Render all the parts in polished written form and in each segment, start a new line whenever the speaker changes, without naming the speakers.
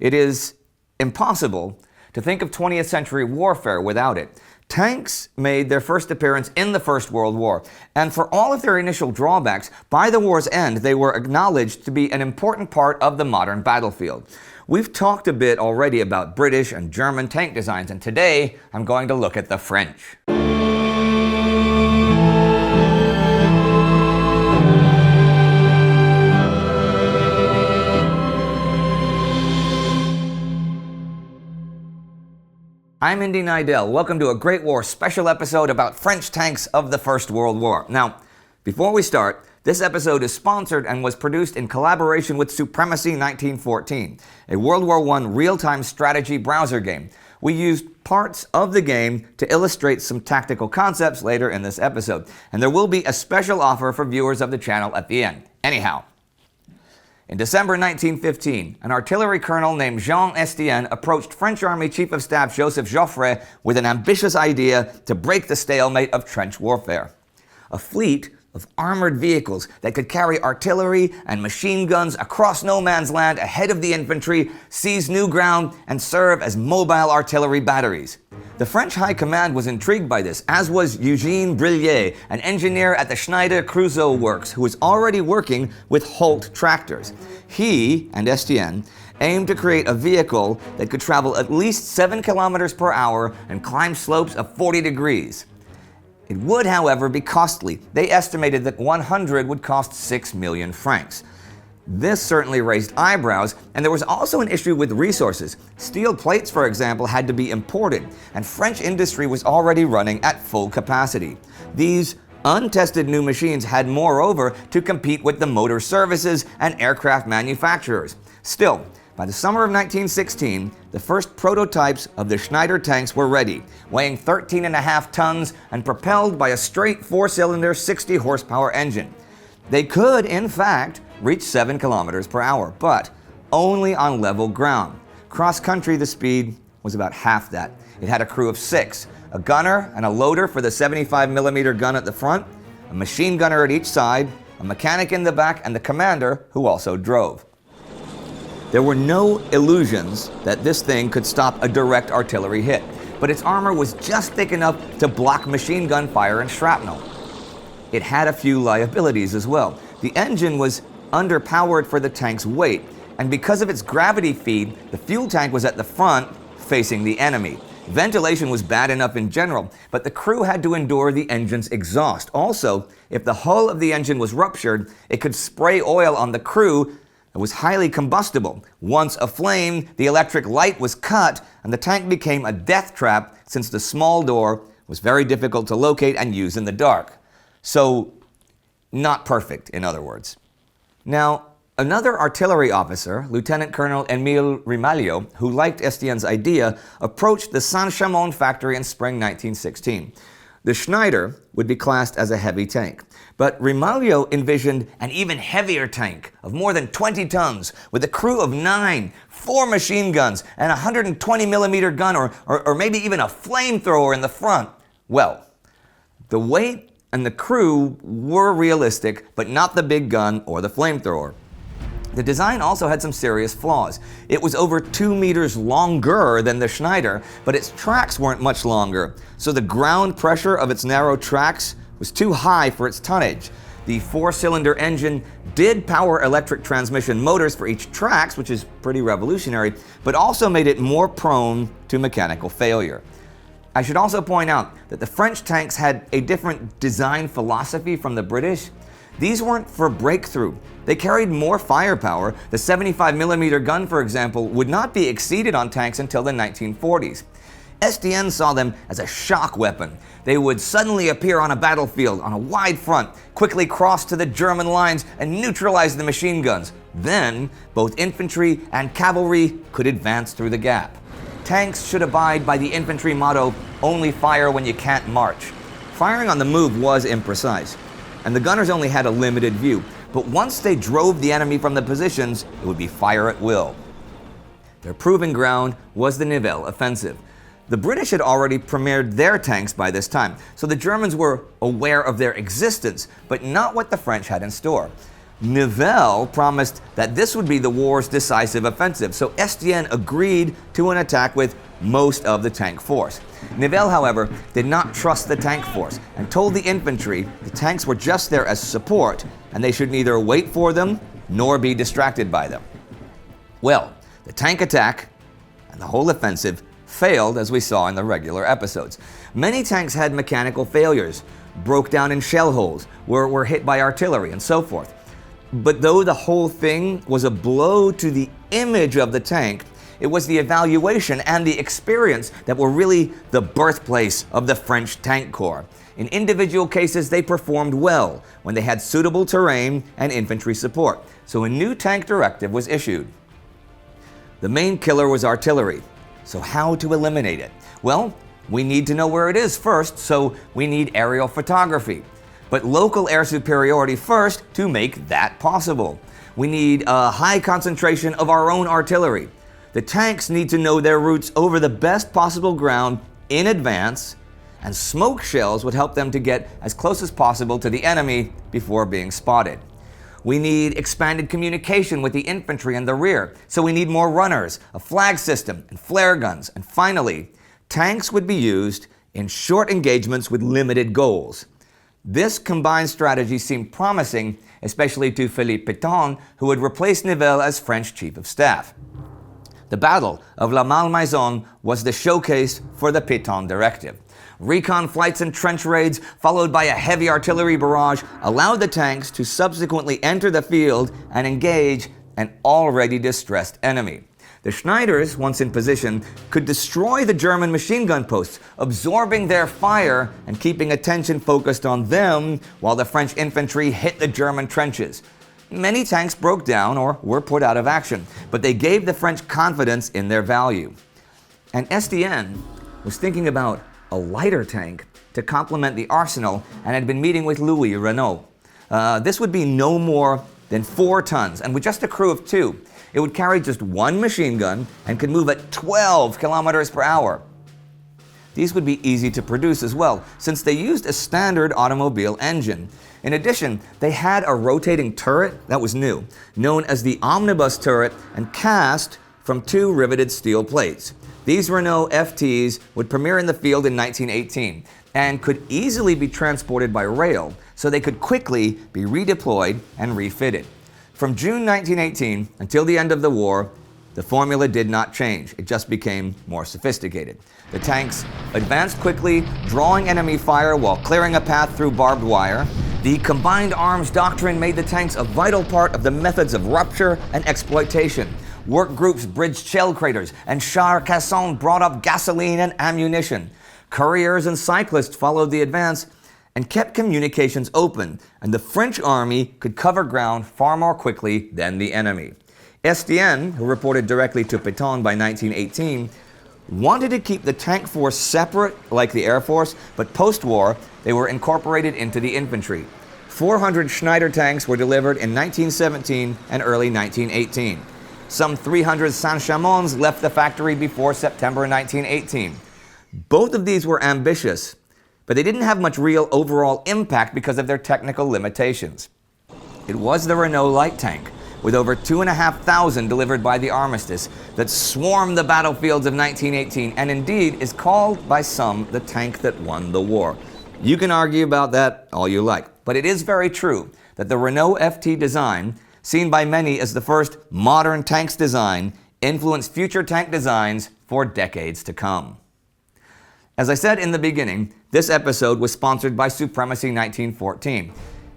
It is impossible to think of 20th century warfare without it. Tanks made their first appearance in the First World War, and for all of their initial drawbacks, by the war's end they were acknowledged to be an important part of the modern battlefield. We've talked a bit already about British and German tank designs, and today I'm going to look at the French. I'm Indy Neidell. Welcome to a Great War special episode about French tanks of the First World War. Now, before we start, this episode is sponsored and was produced in collaboration with Supremacy 1914, a World War I real-time strategy browser game. We used parts of the game to illustrate some tactical concepts later in this episode, and there will be a special offer for viewers of the channel at the end. Anyhow, in December 1915, an artillery colonel named Jean Estienne approached French Army Chief of Staff Joseph Joffre with an ambitious idea to break the stalemate of trench warfare. A fleet of armored vehicles that could carry artillery and machine guns across no man's land ahead of the infantry, seize new ground, and serve as mobile artillery batteries. The French High Command was intrigued by this, as was Eugène Brilliet, an engineer at the Schneider Creusot Works who was already working with Holt tractors. He and Estienne aimed to create a vehicle that could travel at least 7 kilometers per hour and climb slopes of 40 degrees. It would, however, be costly. They estimated that 100 would cost 6 million francs. This certainly raised eyebrows, and there was also an issue with resources. Steel plates, for example, had to be imported, and French industry was already running at full capacity. These untested new machines had, moreover, to compete with the motor services and aircraft manufacturers. Still, by the summer of 1916, the first prototypes of the Schneider tanks were ready, weighing 13.5 tons and propelled by a straight 4-cylinder 60 horsepower engine. They could, in fact, reach 7 kilometers per hour, but only on level ground. Cross-country, the speed was about half that. It had a crew of 6, a gunner and a loader for the 75mm gun at the front, a machine gunner at each side, a mechanic in the back, and the commander, who also drove. There were no illusions that this thing could stop a direct artillery hit, but its armor was just thick enough to block machine gun fire and shrapnel. It had a few liabilities as well. The engine was underpowered for the tank's weight, and because of its gravity feed, the fuel tank was at the front, facing the enemy. Ventilation was bad enough in general, but the crew had to endure the engine's exhaust. Also, if the hull of the engine was ruptured, it could spray oil on the crew that was highly combustible. Once aflame, the electric light was cut, and the tank became a death trap since the small door was very difficult to locate and use in the dark. So, not perfect, in other words. Now, another artillery officer, Lieutenant Colonel Émile Rimailho, who liked Estienne's idea, approached the Saint-Chamond factory in spring 1916. The Schneider would be classed as a heavy tank, but Rimailho envisioned an even heavier tank of more than 20 tons with a crew of 9, 4 machine guns, and a 120mm gun or maybe even a flamethrower in the front. Well, the weight and the crew were realistic, but not the big gun or the flamethrower. The design also had some serious flaws. It was over 2 meters longer than the Schneider, but its tracks weren't much longer, so the ground pressure of its narrow tracks was too high for its tonnage. The 4-cylinder engine did power electric transmission motors for each tracks, which is pretty revolutionary, but also made it more prone to mechanical failure. I should also point out that the French tanks had a different design philosophy from the British. These weren't for breakthrough. They carried more firepower. The 75mm gun, for example, would not be exceeded on tanks until the 1940s. Estienne saw them as a shock weapon. They would suddenly appear on a battlefield on a wide front, quickly cross to the German lines, and neutralize the machine guns. Then, both infantry and cavalry could advance through the gap. Tanks should abide by the infantry motto, only fire when you can't march. Firing on the move was imprecise, and the gunners only had a limited view, but once they drove the enemy from the positions, it would be fire at will. Their proving ground was the Nivelle offensive. The British had already premiered their tanks by this time, so the Germans were aware of their existence, but not what the French had in store. Nivelle promised that this would be the war's decisive offensive, so Estienne agreed to an attack with most of the tank force. Nivelle, however, did not trust the tank force and told the infantry the tanks were just there as support and they should neither wait for them nor be distracted by them. Well, the tank attack and the whole offensive failed, as we saw in the regular episodes. Many tanks had mechanical failures, broke down in shell holes, were hit by artillery, and so forth. But though the whole thing was a blow to the image of the tank, it was the evaluation and the experience that were really the birthplace of the French Tank Corps. In individual cases, they performed well when they had suitable terrain and infantry support. So a new tank directive was issued. The main killer was artillery. So how to eliminate it? Well, we need to know where it is first, so we need aerial photography. But local air superiority first to make that possible. We need a high concentration of our own artillery. The tanks need to know their routes over the best possible ground in advance, and smoke shells would help them to get as close as possible to the enemy before being spotted. We need expanded communication with the infantry in the rear, so we need more runners, a flag system, and flare guns. And finally, tanks would be used in short engagements with limited goals. This combined strategy seemed promising, especially to Philippe Pétain, who would replace Nivelle as French Chief of Staff. The Battle of La Malmaison was the showcase for the Pétain Directive. Recon flights and trench raids, followed by a heavy artillery barrage, allowed the tanks to subsequently enter the field and engage an already distressed enemy. The Schneiders, once in position, could destroy the German machine gun posts, absorbing their fire and keeping attention focused on them while the French infantry hit the German trenches. Many tanks broke down or were put out of action, but they gave the French confidence in their value. And Estienne was thinking about a lighter tank to complement the arsenal and had been meeting with Louis Renault. This would be no more than 4 tons, and with just a crew of 2, it would carry just 1 machine gun and could move at 12 kilometers per hour. These would be easy to produce as well, since they used a standard automobile engine. In addition, they had a rotating turret that was new, known as the omnibus turret, and cast from 2 riveted steel plates. These Renault FTs would premiere in the field in 1918 and could easily be transported by rail, so they could quickly be redeployed and refitted. From June 1918 until the end of the war, the formula did not change. It just became more sophisticated. The tanks advanced quickly, drawing enemy fire while clearing a path through barbed wire. The combined arms doctrine made the tanks a vital part of the methods of rupture and exploitation. Work groups bridged shell craters, and chars caissons brought up gasoline and ammunition. Couriers and cyclists followed the advance and kept communications open, and the French army could cover ground far more quickly than the enemy. Estienne, who reported directly to Pétain by 1918, wanted to keep the tank force separate like the Air Force, but post-war they were incorporated into the infantry. 400 Schneider tanks were delivered in 1917 and early 1918. Some 300 Saint-Chamons left the factory before September 1918. Both of these were ambitious, but they didn't have much real overall impact because of their technical limitations. It was the Renault light tank, with over 2,500 delivered by the armistice, that swarmed the battlefields of 1918 and indeed is called by some the tank that won the war. You can argue about that all you like, but it is very true that the Renault FT design, seen by many as the first modern tanks design, influenced future tank designs for decades to come. As I said in the beginning, this episode was sponsored by Supremacy 1914.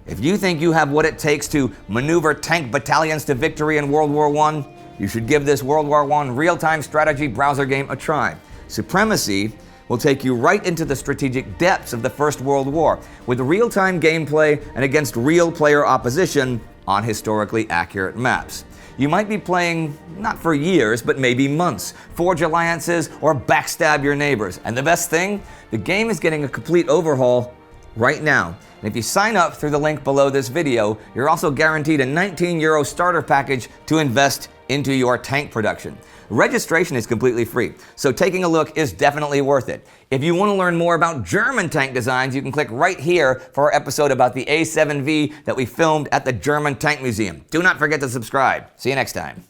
If you think you have what it takes to maneuver tank battalions to victory in World War I, you should give this World War I real-time strategy browser game a try. Supremacy will take you right into the strategic depths of the First World War, with real-time gameplay and against real player opposition on historically accurate maps. You might be playing, not for years, but maybe months, forge alliances or backstab your neighbors. And the best thing, the game is getting a complete overhaul right now. And if you sign up through the link below this video, you're also guaranteed a €19 starter package to invest into your tank production. Registration is completely free, so taking a look is definitely worth it. If you want to learn more about German tank designs, you can click right here for our episode about the A7V that we filmed at the German Tank Museum. Do not forget to subscribe. See you next time.